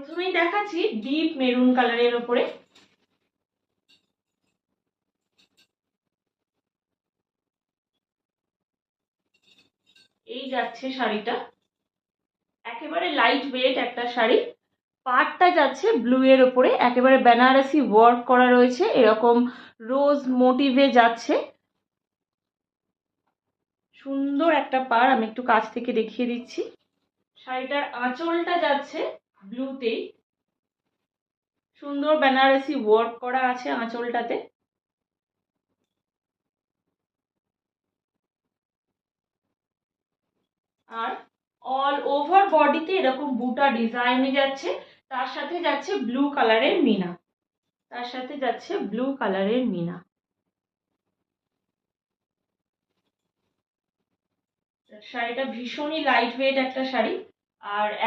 প্রথমেই দেখাচ্ছি deep maroon কালারের ওপরে। এই যাচ্ছে শাড়িটা, একেবারে লাইট ওয়েট একটা শাড়ি। পাড়টা যাচ্ছে ব্লু এর ওপরে, একেবারে বেনারসি ওয়ার্ক করা রয়েছে, এরকম রোজ মোটিভে যাচ্ছে। সুন্দর একটা পাড়, আমি একটু কাছ থেকে দেখিয়ে দিচ্ছি। শাড়িটার আঁচলটা যাচ্ছে ব্লুতেই, সুন্দর বেনারসি ওয়ার্ক করা আছে আঁচলটাতে। আর অল ওভার বডিতে এরকম বুটা ডিজাইনে যাচ্ছে, তার সাথে যাচ্ছে ব্লু কালারের মিনা, তার সাথে যাচ্ছে ব্লু কালারের মিনা। শাড়িটা ভীষণই লাইট ওয়েট একটা শাড়ি, আর